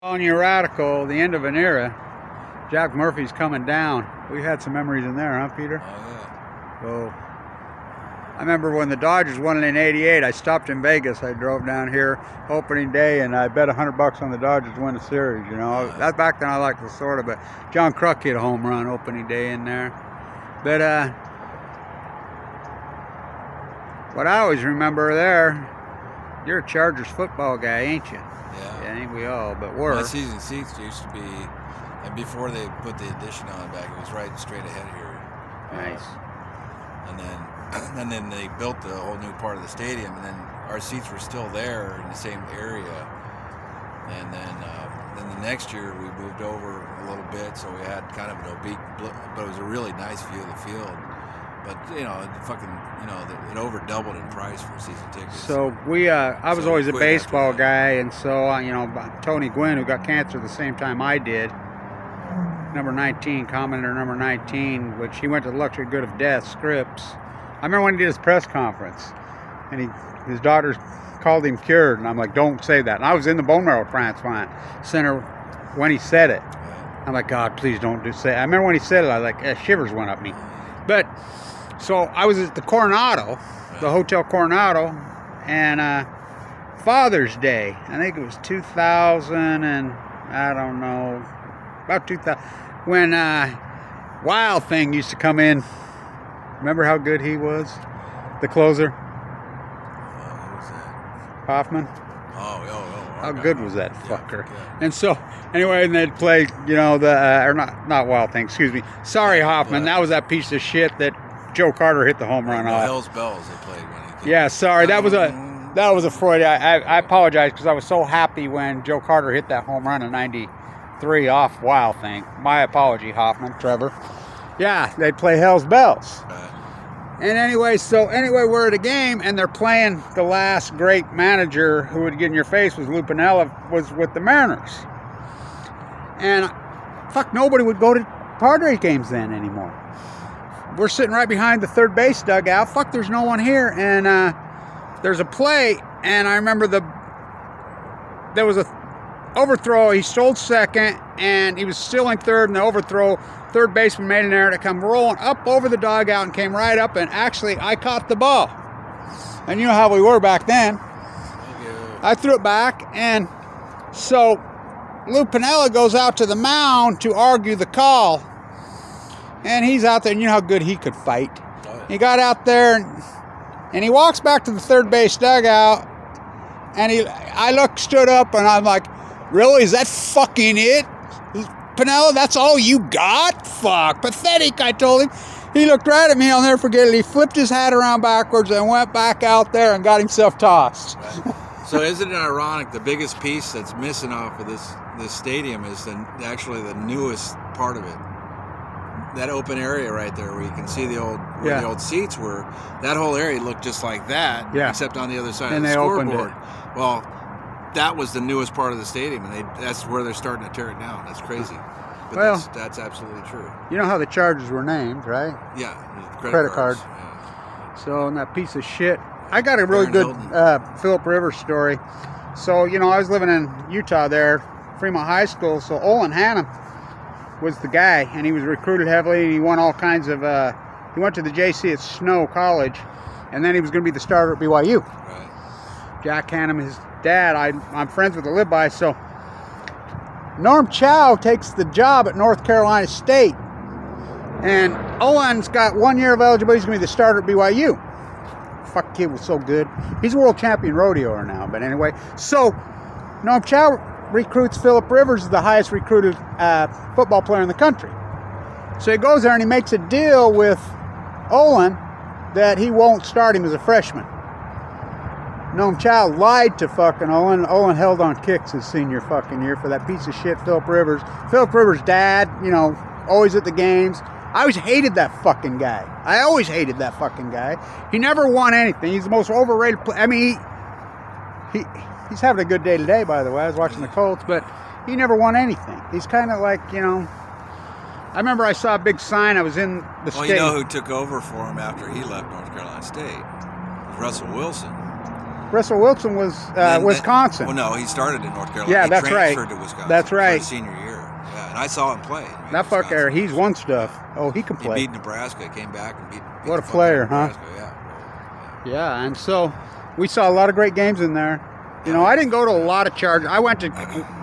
On your radical, the end of an era. Jack Murphy's coming down. We had some memories in there, huh, Peter? Oh, yeah. So, I remember when the Dodgers won it in '88. I stopped in Vegas. I drove down here opening day, and I bet $100 on the Dodgers to win the series. You know, that back then I liked the sort of, but John Kruk hit a home run opening day in there. But what I always remember there, you're a Chargers football guy, ain't you? Yeah. Ain't we all? But we're. My season seats used to be, and before they put the addition on back, it was right straight ahead here. Nice. And then they built the whole new part of the stadium, and then our seats were still there in the same area. And then the next year we moved over a little bit, so we had kind of an oblique, but it was a really nice view of the field. But it over doubled in price for season tickets. So I was always a baseball guy, and so Tony Gwynn, who got cancer the same time I did, number 19, commentator number 19, which he went to the luxury good of death, Scripps. I remember when he did his press conference, and his daughters called him cured, and I'm like, don't say that. And I was in the bone marrow transplant center when he said it. I'm like, God, please don't say it. I remember when he said it, I was like, shivers went up me. But so I was at the Coronado, the Hotel Coronado, and Father's Day, I think it was 2000, and I don't know, about 2000, when Wild Thing used to come in. Remember how good he was? The closer? Who was that? Hoffman? Oh. How good was that fucker? Yeah. And so, anyway, and they'd play, or not Wild Thing, excuse me. Sorry, Hoffman, that was that piece of shit that Joe Carter hit the home run off. Hell's Bells they played when he came. Yeah, sorry, that was a Freud. I apologize because I was so happy when Joe Carter hit that home run in '93 off Wild Thing. My apology, Hoffman, Trevor. Yeah, they'd play Hell's Bells. And anyway, we're at a game, and they're playing the last great manager who would get in your face was Lou Piniella, was with the Mariners. And nobody would go to Padre games then anymore. We're sitting right behind the third base dugout. There's no one here. And there's a play, and I remember there was a overthrow. He stole second, and he was stealing third, and the overthrow, third baseman made an error to come rolling up over the dugout and came right up, and actually I caught the ball. And you know how we were back then. I threw it back, and so Lou Piniella goes out to the mound to argue the call. And he's out there, and you know how good he could fight. He got out there, and he walks back to the third base dugout, and I stood up, and I'm like, really, is that fucking it? Piniella, that's all you got? Fuck, pathetic, I told him. He looked right at me, I'll never forget it. He flipped his hat around backwards and went back out there and got himself tossed. Right. So isn't it ironic, the biggest piece that's missing off of this stadium is actually the newest part of it. That open area right there where you can see the old seats were. That whole area looked just like that, except on the other side of the scoreboard. Well, that was the newest part of the stadium, and that's where they're starting to tear it down. That's crazy. But that's absolutely true. You know how the Chargers were named, right? Yeah, credit card. Yeah. So, and that piece of shit. I got a really good Philip Rivers story. So, I was living in Utah there, Fremont High School. So Olin Hannum was the guy, and he was recruited heavily, and he won all kinds of, he went to the JC at Snow College, and then he was going to be the starter at BYU. Right. Jack Hannum, his dad, I'm friends with the live-by, so Norm Chow takes the job at North Carolina State, and Olin's got 1 year of eligibility. He's going to be the starter at BYU. Kid was so good. He's a world champion rodeoer now, but anyway, so Norm Chow recruits Philip Rivers, the highest recruited football player in the country. So he goes there and he makes a deal with Olin that he won't start him as a freshman. Noam Chow lied to fucking Olin. Olin held on kicks his senior fucking year for that piece of shit Philip Rivers. Philip Rivers' dad, always at the games. I always hated that fucking guy. He never won anything. He's the most overrated player. I mean, he's having a good day today, by the way. I was watching the Colts, but he never won anything. He's kind of like, I remember I saw a big sign. I was in the state. Well, who took over for him after he left North Carolina State? It was Russell Wilson. Russell Wilson was Wisconsin. Well, no, he started in North Carolina. Yeah, he that's right. transferred to Wisconsin. That's right. For his senior year. Yeah, and I saw him play. That fucker, he's won stuff. Oh, he can play. He beat Nebraska. Came back and beat what a player, huh? Yeah, and so we saw a lot of great games in there. You know, I didn't go to a lot of Chargers. I went to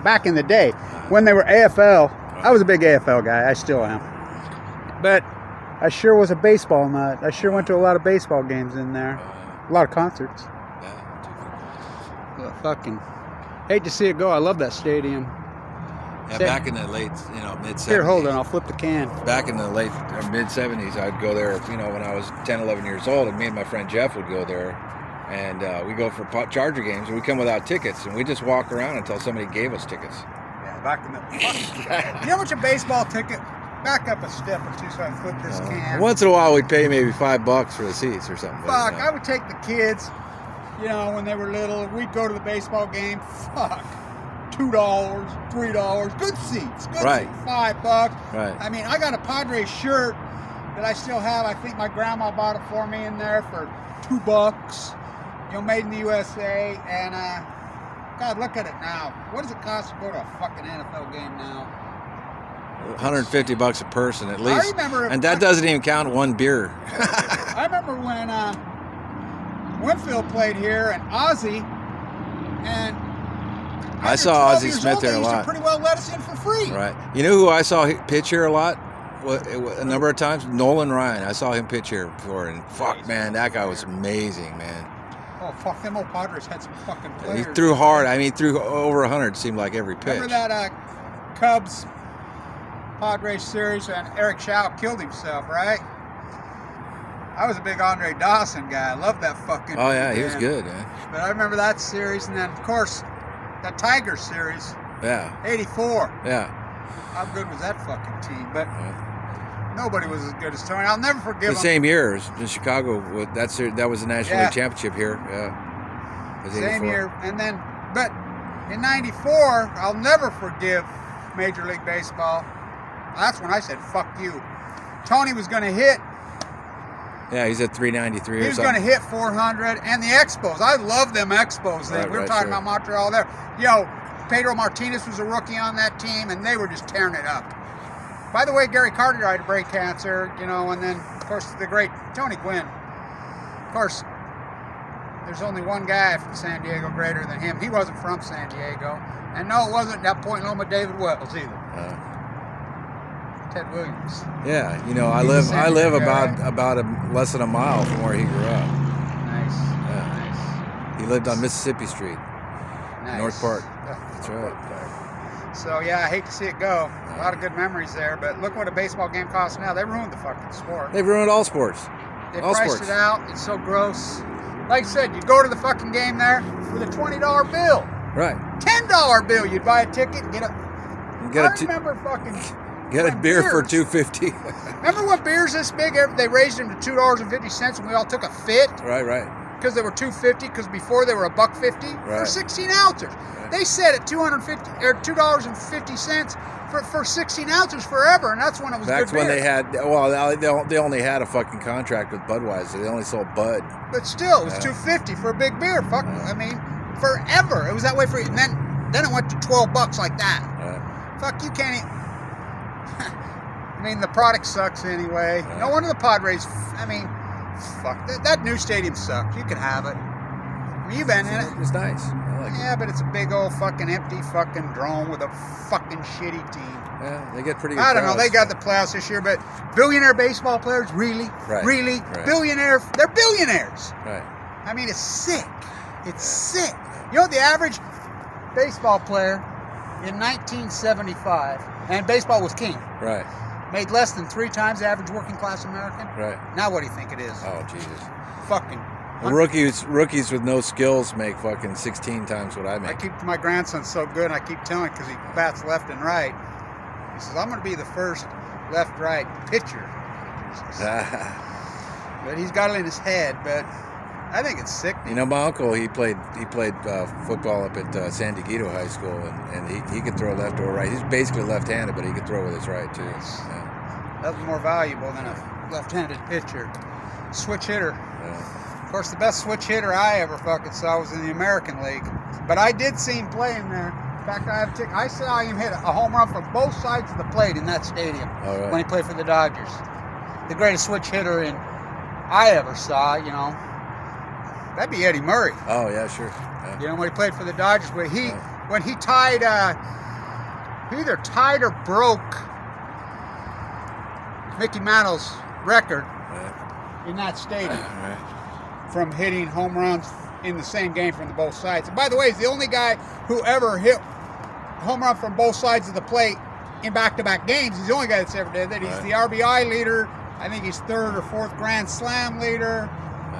back in the day when they were AFL. I was a big AFL guy. I still am. But I sure was a baseball nut. I sure went to a lot of baseball games in there. A lot of concerts. But fucking hate to see it go. I love that stadium. Yeah, back in the late, mid-70s. Here, hold on. I'll flip the can. Back in the late mid-70s, I'd go there, when I was 10, 11 years old, and me and my friend Jeff would go there, and we go for Charger games, and we come without tickets, and we just walk around until somebody gave us tickets. Yeah, back in the... You know what your baseball ticket... Back up a step or two so I can flip this can. Once in a while, we'd pay maybe $5 for the seats or something. Fuck, I would take the kids, when they were little. We'd go to the baseball game. Fuck, $2, $3, good seats, good right. seats, $5. Right. I mean, I got a Padres shirt that I still have. I think my grandma bought it for me in there for $2. Made in the USA. And God, look at it now. What does it cost to go to a fucking NFL game now? $150 a person at least. I remember, and that doesn't even count one beer. I remember when Winfield played here and Ozzy, and I saw Ozzie Smith there a lot. They used to pretty well let us in for free. Right. You know who I saw pitch here a lot? A number of times? Nolan Ryan. I saw him pitch here before, and fuck, man, that guy was amazing, man. Oh, fuck, them old Padres had some fucking players. He threw hard. I mean, he threw over 100, seemed like every pitch. Remember that Cubs Padres series and Eric Shaw killed himself, right? I was a big Andre Dawson guy. I loved that fucking Oh, yeah, he was good, man. But I remember that series, and then, of course, that Tigers series. Yeah. 84. Yeah. How good was that fucking team? But nobody was as good as Tony. I'll never forgive him. The same year in Chicago. That was the National League Championship here. Yeah. It was 84. Same year. And then, but in 94, I'll never forgive Major League Baseball. That's when I said, fuck you. Tony was going to hit. Yeah, he's at 393 or something. He was going to hit 400. And the Expos. I love them Expos. We were talking about Montreal there. Pedro Martinez was a rookie on that team, and they were just tearing it up. By the way, Gary Carter died of brain cancer, and then, of course, the great Tony Gwynn. Of course, there's only one guy from San Diego greater than him. He wasn't from San Diego. And no, it wasn't at Point Loma David Wells either. Ted Williams. Yeah, I live about less than a mile from where he grew up. Nice. Yeah. Nice. He lived on Mississippi Street, North Park. That's right. So yeah, I hate to see it go. A lot of good memories there, but look what a baseball game costs now. They ruined the fucking sport. They've ruined all sports. They priced it out. It's so gross. Like I said, you go to the fucking game there with a $20 bill. Right. $10 bill. You'd buy a ticket and remember fucking. Get a beer for $2.50. Remember when beers this big? They raised them to $2.50, and we all took a fit. Right. Because they were $2.50. Because before they were $1.50 for 16 ounces. Right. They said at $2.50 or $2.50 for 16 ounces forever, and that's when it was. That's good when beer. they had. Well, they only had a fuking contract with Budweiser. They only sold Bud. But still, it was $2.50 for a big beer. Fuck. I mean, forever it was that way for. And then it went to $12 like that. Fuck, you can't. I mean, the product sucks anyway. No wonder the Padres. I mean, fuck that new stadium sucks. You can have it. I mean, you've been in it. It's nice. I like it. Yeah, but it's a big old fucking empty fucking drone with a fucking shitty team. Yeah, they get pretty good I don't know. crowds. They got the playoffs this year, but billionaire baseball players, really? Really? Right. Billionaire? They're billionaires. Right. I mean, it's sick. It's sick. You know, the average baseball player in 1975, and baseball was king. Right. Made less than 3 times the average working class American. Right. Now what do you think it is? Oh, Jesus. Fucking. Rookies with no skills make fucking 16 times what I make. I keep my grandson so good. I keep telling because he bats left and right. He says, "I'm going to be the first left-right pitcher." But he's got it in his head. But I think it's sick. You know, my uncle, he played football up at San Diego High School, and he could throw left or right. He's basically left-handed, but he could throw with his right too. Yeah. That's more valuable than a left-handed pitcher, switch hitter. Yeah. Of course, the best switch hitter I ever fucking saw was in the American League. But I did see him playing there. In fact, I saw him hit a home run from both sides of the plate in that stadium when he played for the Dodgers. The greatest switch hitter I ever saw, you know. That'd be Eddie Murray. Oh, yeah, sure. Yeah. You know, when he played for the Dodgers, when he tied, he either tied or broke Mickey Mantle's record in that stadium from hitting home runs in the same game from both sides. And by the way, he's the only guy who ever hit home run from both sides of the plate in back-to-back games. He's the only guy that's ever did that. He's the RBI leader. I think he's 3rd or 4th Grand Slam leader.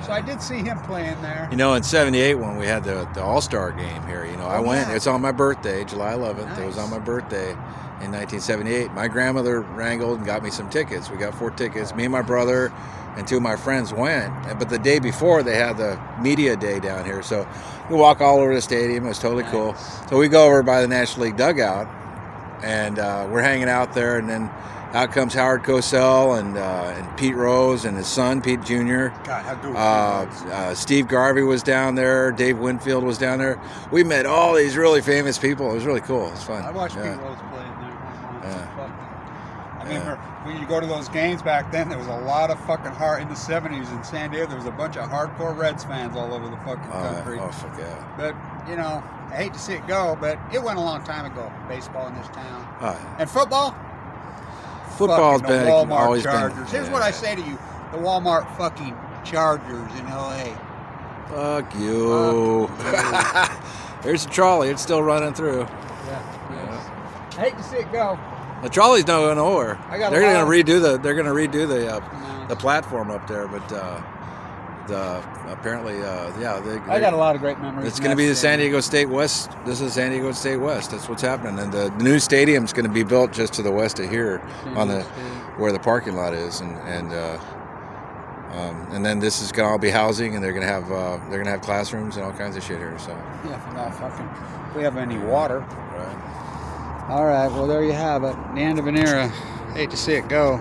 So I did see him playing there. You know, in '78 when we had the All-Star game here, you know, I went. It's on my birthday, July 11th. Nice. It was on my birthday in 1978. My grandmother wrangled and got me some tickets. We got 4 tickets. Me and my brother and 2 of my friends went. But the day before, they had the media day down here. So we walk all over the stadium. It was totally cool. So we go over by the National League dugout, and we're hanging out there, and then out comes Howard Cosell and Pete Rose and his son, Pete Jr. God, how good Steve Garvey was down there. Dave Winfield was down there. We met all these really famous people. It was really cool. It was fun. I watched Pete Rose play in there. I remember when you go to those games back then, there was a lot of fucking in the 70s in San Diego. There was a bunch of hardcore Reds fans all over the fucking country. Oh, fuck yeah. But, you know, I hate to see it go, but it went a long time ago, baseball in this town. And football? Football's been always Chargers. been. Here's what I say to you: the Walmart fucking Chargers in LA. Fuck you. There's a trolley. It's still running through. Yeah. I hate to see it go. The trolley's not going nowhere. They're going to redo the. They're going to redo the platform up there, but apparently, I got a lot of great memories. It's going to be the San Diego State West. This is San Diego State West. That's what's happening, and the new stadium's going to be built just to the west of here, where the parking lot is, and then this is going to all be housing, and they're going to have classrooms and all kinds of shit here. So if we have any water. Right. All right. Well, there you have it. The end of an era. Hate to see it go.